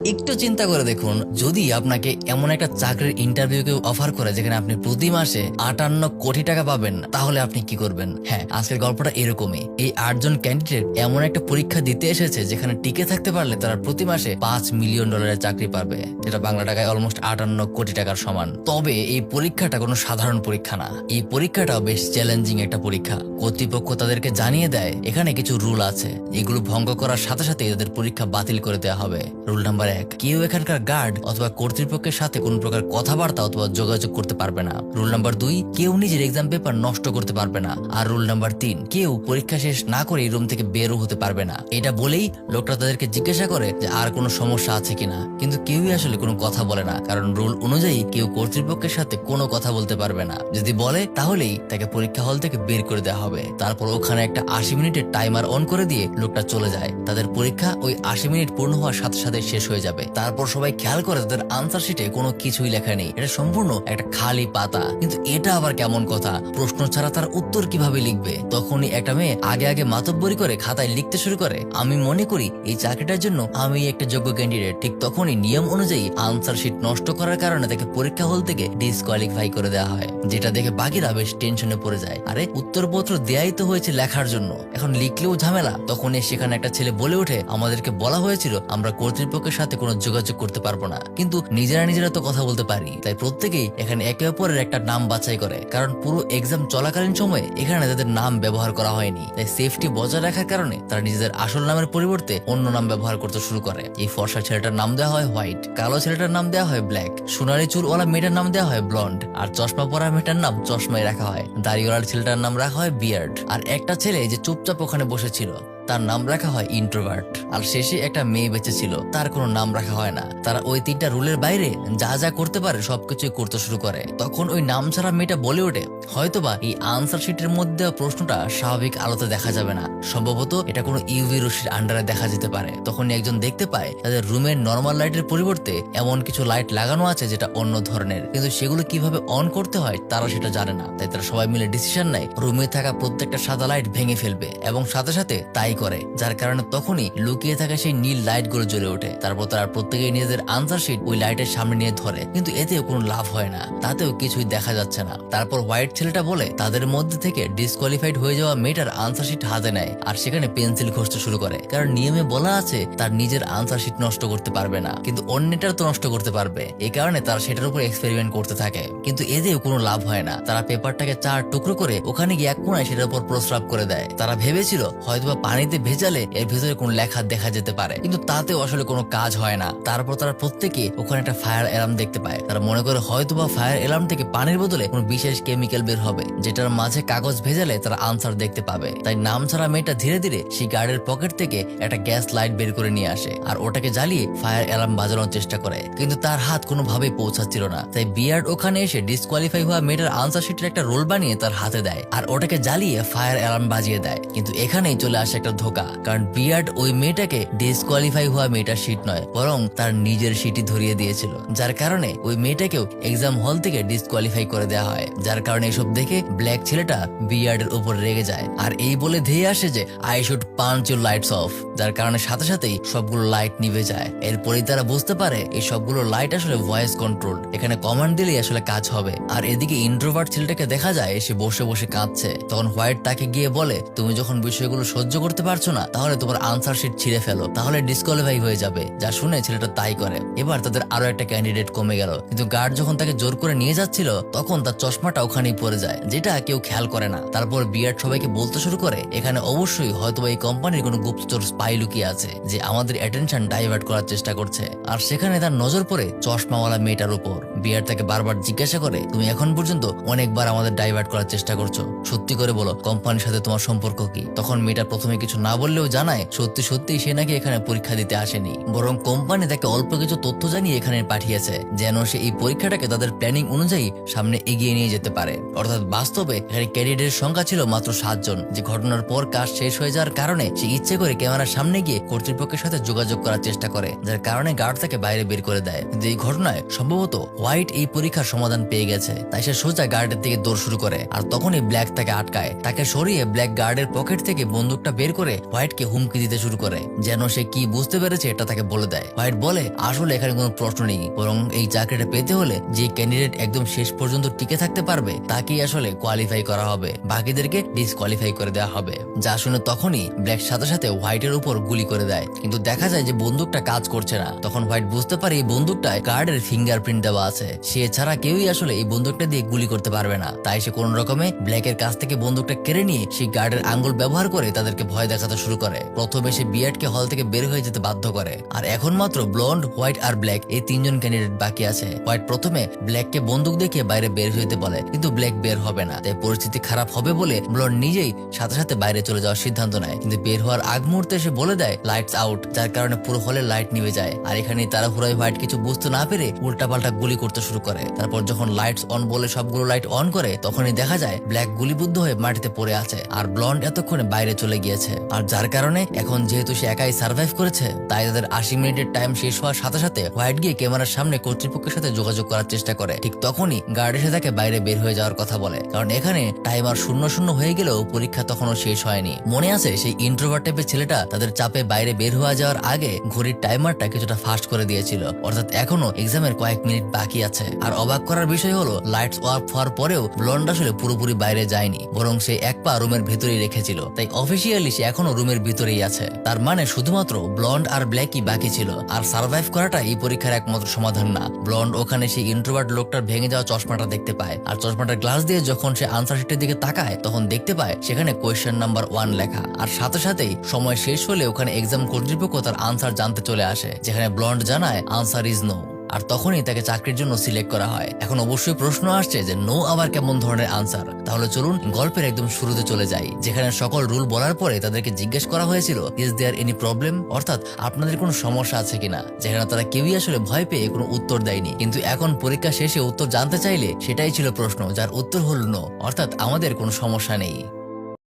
একটু চিন্তা করে দেখুন, যদি আপনাকে এমন একটা চাকরির ইন্টারভিউ কেউ অফার করে যেখানে আপনি প্রতি মাসে 58 কোটি টাকা পাবেন, তাহলে আপনি কি করবেন? হ্যাঁ, আজকের গল্পটা এরকমই। এই 8জন ক্যান্ডিডেট এমন একটা পরীক্ষা দিতে এসেছে যেখানে টিকে থাকতে পারলে তারা প্রতি মাসে $5 মিলিয়ন চাকরি পাবে, যেটা বাংলা টাকায় অলমোস্ট 58 কোটি টাকার সমান। তবে এই পরীক্ষাটা কোনো সাধারণ পরীক্ষা না, এই পরীক্ষাটাও বেশ চ্যালেঞ্জিং একটা পরীক্ষা। কর্তৃপক্ষ তাদেরকে জানিয়ে দেয় এখানে কিছু রুল আছে, এগুলো ভঙ্গ করার সাথে সাথে তাদের পরীক্ষা বাতিল করে দেওয়া হবে। রুল নাম্বার 1, কেউ এখানকার গার্ড অথবা কর্তৃপক্ষের সাথে কোন প্রকার কথাবার্তা অথবা যোগাযোগ করতে পারবে না। রুল নাম্বার 2, কেউ নিজের এক্সাম পেপার নষ্ট করতে পারবে না। আর রুল নাম্বার 3, কেউ পরীক্ষা শেষ না করে এই রুম থেকে বেরও হতে পারবে না। এটা বলেই লোকটা তাদেরকে জিজ্ঞাসা করে যে আর কোনো সমস্যা আছে কিনা, কিন্তু কেউই আসলে কোনো কথা বলে না, কারণ রুল অনুযায়ী কেউ কর্তৃপক্ষের সাথে কোনো কথা বলতে পারবে না। যদি বলে তাহলেই তাকে পরীক্ষা হল থেকে বের করে দেওয়া হবে। তারপর ওখানে একটা 80 মিনিটের টাইমার অন করে দিয়ে লোকটা চলে যায়। তাদের পরীক্ষা ওই 80 মিনিট পূর্ণ হওয়ার সাথে সাথে শেষ হয়ে যাবে। তারপর সবাই খেয়াল করে তাদের আনসার শিটে কোনো কিছুই লেখা নেই, এটা সম্পূর্ণ একটা খালি পাতা। কিন্তু এটা আবার কেমন কথা, প্রশ্ন ছাড়া তার উত্তর কিভাবে লিখবে? তখনই একটা মেয়ে আগে আগে মাতব্বরি করে খাতায় লিখতে শুরু করে, আমি মনে করি এই চাকরিটার জন্য আমি একটা যোগ্য ক্যান্ডিডেট। ঠিক তখনই নিয়ম অনুযায়ী আনসার শিট নষ্ট করার কারণে তাকে পরীক্ষা হল থেকে ডিসকোয়ালিফাই করে দেওয়া হয়, যেটা দেখে বাকিরা বেশ টেনশনে পড়ে যায়। আরে উত্তরপত্র দেয়াই তো হয়েছে লেখার জন্য, এখন লিখলেও ঝামেলা। তখনই সেখানে একটা ছেলে বলে ওঠে, আমাদেরকে বলা হয়েছিল আমরা কর্তৃপক্ষের সাথে কোনো যোগাযোগ করতে পারবো না, কিন্তু নিজেরা তো কথা বলতে পারি। তাই প্রত্যেকেই এখানে একে অপরের একটা নাম বাছাই করে, কারণ পুরো এক্সাম চলাকালীন সময়ে এখানে তাদের নাম ব্যবহার করা হয়নি। তাই সেফটি বজায় রাখার কারণে তারা নিজেদের আসল নামের পরিবর্তে অন্য নাম ব্যবহার করতে শুরু করে। এই ফর্সা ছেলেটার নাম দেওয়া হয় হোয়াইট, কালো ছেলেটার নাম দেওয়া হয় ব্ল্যাক, সোনালী চুলওয়ালা মেয়েটার নাম দেওয়া হয় ব্লন্ড, আর চশমা পরা মেয়েটার নাম চশমাই রাখা হয়। দাড়িওয়ালার ছেলেটার নাম রাখা হয় বিয়ার্ড, আর একটা ছেলে যে চুপচাপ ওখানে বসেছিল তার নাম রাখা হয় ইন্ট্রোভার্ট। আর শেষে একটা মেয়ে বেঁচে ছিল, তার কোনো নাম রাখা হয় না। তারা ওই 3টা রুলের বাইরে যা যা করতে পারে সবকিছুই করতে শুরু করে। তখন ওই নাম ছাড়া মেয়েটা বলে ওঠে, হয়তোবা এই আনসার শিটের মধ্যে প্রশ্নটা স্বাভাবিক আলোতে দেখা যাবে না, সম্ভবত এটা কোনো ইউভি রশ্মির আন্ডারে দেখা যেতে পারে। তখন একজন দেখতে পায় তাদের রুমের নর্মাল লাইটের পরিবর্তে এমন কিছু লাইট লাগানো আছে যেটা অন্য ধরনের, কিন্তু সেগুলো কিভাবে অন করতে হয় তারা সেটা জানে না। তাই তারা সবাই মিলে ডিসিশন নেয় রুমে থাকা প্রত্যেকটা সাদা লাইট ভেঙে ফেলবে, এবং সাথে সাথে তাই করে, যার কারণে তখনই লুকিয়ে থাকা সেই নীল লাইট গুলো জ্বলে ওঠে। তারপর তারা প্রত্যেকেই নিজেদের আনসার শিট ওই লাইটের সামনে নিয়ে ধরে, কিন্তু এতেও কোনো লাভ হয় না, তাতেও কিছুই দেখা যাচ্ছে না। তারপর হোয়াইট ছেলেটা বলে তাদের মধ্যে থেকে ডিসকোয়ালিফাইড হয়ে যাওয়া মেয়েটার আনসার শিট হাতে নেয়, আর সেখানে পেন্সিল ঘষতে শুরু করে, কারণ নিয়মে বলা আছে তার নিজের আনসার শিট নষ্ট করতে পারবে না, কিন্তু অন্যটার তো নষ্ট করতে পারবে। এই কারণে তারা সেটার উপর এক্সপেরিমেন্ট করতে থাকে, কিন্তু এতেও কোনো লাভ হয় না। তারা পেপারটাকে 4 টুকরো করে ওখানে গিয়ে এক কোনায় সেটার উপর প্রস্রাব করে দেয়। তারা ভেবেছিল হয়তোবা পানিতে ভেজালে এর ভেতরে কোন লেখা দেখা যেতে পারে, কিন্তু তাতেও আসলে কোনো কাজ হয় না। তারপর তারা প্রত্যেকে ওখানে একটা ফায়ার অ্যালার্ম দেখতে পায়। তারা মনে করে হয়তোবা ফায়ার অ্যালার্ম থেকে পানির বদলে কোনো বিশেষ কেমিক্যাল বের হবে, যেটার মাঝে কাগজ ভেজালে তারা আনসার দেখতে পাবে। তাই নাম ছাড়া মেয়েটা ধীরে ধীরে সেই গার্ডের পকেট থেকে একটা গ্যাস লাইট বের করে নিয়ে আসে, আর ওটাকে জ্বালিয়ে ফায়ার অ্যালার্ম বাজানোর চেষ্টা করে, কিন্তু তার হাত কোনোভাবেই পৌঁছাচ্ছিল না। তাই বিয়ার্ড ওখানে এসে ডিসকোয়ালিফাই হওয়া মেয়েটার আনসার শিটের একটা রোল বানিয়ে তার হাতে দেয়, আর ওটাকে জ্বালিয়ে ফায়ার অ্যালার্ম বাজিয়ে দেয়। কিন্তু এখানেই চলে আসে একটা ধোকা, কারণ বিয়ার্ড ওই মেয়েটাকে ডিসকোয়ালিফাই হওয়া মেয়েটার শিট নয়, বরং তার নিজের শিটই ধরিয়ে দিয়েছিল, যার কারণে ওই মেয়েটাকেও এক্সাম হল থেকে ডিসকোয়ালিফাই করে দেওয়া হয়। যার কারণে এসব দেখে ব্ল্যাক ছেলেটা বিয়ার্ডের উপর রেগে যায়, আর এই বলে ধেয়ে আসে যে I should punch your lights off, যার কারণে সাথে সাথেই সবগুলো লাইট নিভে যায়। এরপরেই তারা বুঝতে পারে এই সবগুলো লাইট আসলে ভয়েস কন্ট্রোল, এখানে কমান্ড দিলেই আসলে কাজ হবে। আর এদিকে ইন্ট্রোভার্ট ছেলেটাকে দেখা যায় সে বসে বসে কাঁদছে। তখন হোয়াইট তাকে গিয়ে বলে, তুমি যখন বিষয়গুলো সহ্য করতে পারছো না তাহলে তোমার আনসার শিট ছিঁড়ে ফেলো, তাহলে ডিসকোয়ালিফাই হয়ে যাবে। যা শুনে ছেলেটা তাই করে। এবার তাদের আরো একটা ক্যান্ডিডেট কমে গেল, কিন্তু গার্ড যখন তাকে জোর করে নিয়ে যাচ্ছিল তখন তার চশমাটা ওখানেই পড়ে যায়, যেটা কেউ খেয়াল করে না। তারপর বিয়ার্ড সবাইকে বলতে শুরু করে এখানে অবশ্যই হয়তো এই কোম্পানির কোনো গুপ্তচর স্পাই লুকিয়ে আছে, যে আমাদের অ্যাটেনশন ডাইভার্ট করার চেষ্টা করছে। আর সেখানে তার নজর পড়ে চশমাওয়ালা মেয়েটার উপর। বিয়ার্ড তাকে বারবার জিজ্ঞাসা করে, তুমি এখন পর্যন্ত অনেকবার আমাদের ডাইভার্ট করার চেষ্টা করছো, সত্যি করে বলো কোম্পানির সাথে তোমার সম্পর্ক কি? তখন মেয়েটা প্রথমে কিছু না বললেও জানায় সত্যি সত্যি সে নাকি এখানে পরীক্ষা দিতে আসেনি, বরং কোম্পানি তাকে অল্প কিছু তথ্য জানিয়ে এখানে পাঠিয়েছে, যেন সে এই পরীক্ষাটাকে তাদের প্ল্যানিং অনুযায়ী সামনে এগিয়ে নিয়ে যেতে পারে। অর্থাৎ বাস্তবে এখানে ক্যান্ডিডেটের সংখ্যা ছিল মাত্র 7 জন। যে ঘটনার পর কাজ শেষ হয়ে যাওয়ার কারণে সে ইচ্ছে করে ক্যামেরার সামনে গিয়ে কর্তৃপক্ষের সাথে যোগাযোগ করার চেষ্টা করে, যার কারণে গার্ড তাকে বাইরে বের করে দেয়। কিন্তু এই ঘটনায় সম্ভবত হোয়াইট এই পরীক্ষার সমাধান পেয়ে গেছে, তাই সে সোজা গার্ডের দিকে দৌড় শুরু করে। আর তখনই ব্ল্যাক তাকে আটকায়। তাকে সরিয়ে ব্ল্যাক গার্ডের পকেট থেকে বন্দুকটা বের করে হোয়াইটকে হুমকি দিতে শুরু করে, যেন সে কি বুঝতে পেরেছে এটা তাকে বলে দেয়। হোয়াইট বলে আসলে এখানে কোনো প্রশ্ন নেই, বরং এই চাকরিটা পেতে হলে যে ক্যান্ডিডেট একদম শেষ পর্যন্ত টিকে থাকতে পারবে তাকেই আসলে কোয়ালিফাই করা হবে, বাকিদেরকে ডিসকোয়ালিফাই করে দেওয়া হবে। যা শুনে তখনই ব্ল্যাক সাথে সাথে হোয়াইটের উপর গুলি করে দেয়, কিন্তু দেখা যায় যে বন্দুকটা কাজ করছে না। তখন হোয়াইট বুঝতে পারে এই বন্দুকটায় গার্ডের ফিঙ্গারপ্রিন্ট দেওয়া আছে, সে ছাড়া কেউই আসলে এই বন্দুকটা দিয়ে গুলি করতে পারবে না। তাই সে কোন রকমে ব্ল্যাকের কাছ থেকে বন্দুকটা কেড়ে নিয়ে সেই গার্ডের আঙ্গুল ব্যবহার করে তাদেরকে ভয় দেখাতে শুরু করে। প্রথমে সে বিয়ার্ডকে হল থেকে বের হয়ে যেতে বাধ্য করে। আর এখন মাত্র ব্লন্ড, হোয়াইট আর ব্ল্যাক এই তিনজন ক্যান্ডিডেট বাকি আছে। হোয়াইট প্রথমে ব্ল্যাককে বন্দুক দেখিয়ে বাইরে বের হইতে বলে, কিন্তু ব্ল্যাক বের হবে না। তাই পরিস্থিতি খারাপ হবে বলে ব্লন্ড নিজেই সাথে সাথে বাইরে চলে যাওয়ার সিদ্ধান্ত নেয়, কিন্তু বের হওয়ার আগ মুহূর্তে সে বলে দেয় লাইটস আউট, যার কারণে পুরো হলে লাইট নিভে যায়। আর এখানে তাড়াহুড়োয় হোয়াইট কিছু বুঝতে না পেরে উল্টাপাল্টা গুলি করতে শুরু করে। তারপর যখন লাইটস অন বলে সবগুলো লাইট অন করে, তখনই দেখা যায় ব্ল্যাক গুলিবদ্ধ হয়ে মাটিতে পড়ে আছে, আর ব্লন্ড এতক্ষণে বাইরে চলে গিয়েছে। আর যার কারণে এখন যেহেতু সে একাই সার্ভাইভ করেছে, তাই তাদের 80 মিনিটের টাইম শেষ হওয়ার সাথে সাথে হোয়াইট গিয়ে ক্যামেরার সামনে কর্তৃপক্ষের সাথে যোগাযোগ করার চেষ্টা করে। ঠিক তখনই গার্ড এসে তাকে বাইরে বের হয়ে যাওয়ার কথা বলে, কারণ এখানে টাইমার 0-0 হয়ে গেলেও পরীক্ষা তখনও শেষ হয়নি। মনে আছে সেই ইন্ট্রোভার্ট টাইপের ছেলেটা তাদের চাপে বাইরে বের হয়ে যাওয়ার আগে ঘড়ির টাইমারটা কিছুটা ফাস্ট করে দিয়েছিল, অর্থাৎ এখনো এক্সামের কয়েক মিনিট বাকি আছে। আর অবাক করার বিষয় হলো লাইটস অফ হওয়ার পরেও ব্লন্ড আসলে পুরোপুরি বাইরে যায়নি, বরং সে এক পা রুমের ভেতরেই রেখেছিল। তাই অফিসিয়ালি সে এখনো রুমের ভিতরেই আছে। তার মানে শুধুমাত্র ব্লন্ড আর ব্ল্যাকই বাকি ছিল। আর সার্ভাইভ করাটা এই পরীক্ষার একমাত্র সমাধান না। ব্লন্ড ওখানে সেই ইন্ট্রোভার্ট লোকটার ভেঙে যাওয়া চশমাটা দেখতে পায়, আর চশমাটার গ্লাস দিয়ে যখন সে আনসার শিটের দিকে তাকায়, তখন দেখতে পায় সেখানে কোয়েশ্চেন নাম্বার 1 লেখা। আর সাথে সাথেই সময় শেষ হলে ওখানে এক্সাম কর্তৃপক্ষ তার আনসার জানতে চলে আসে, যেখানে ব্লন্ড জানায় আনসার ইজ নো। আর তখনই তাকে চাকরির জন্য সিলেক্ট করা হয়। এখন অবশ্যই প্রশ্ন আসছে যে নো আবার কেমন ধরনের আনসার। তাহলে চলুন গল্পের একদম শুরুতে চলে যাই, যেখানে সকল রুল বলার পরে তাদেরকে জিজ্ঞেস করা হয়েছিল ইজ দেয়ার এনি প্রবলেম, অর্থাৎ আপনাদের কোনো সমস্যা আছে কিনা। যেখানে তারা কেউই আসলে ভয় পেয়ে কোনো উত্তর দেয়নি, কিন্তু এখন পরীক্ষা শেষে উত্তর জানতে চাইলে সেটাই ছিল প্রশ্ন, যার উত্তর হল নো, অর্থাৎ আমাদের কোনো সমস্যা নেই।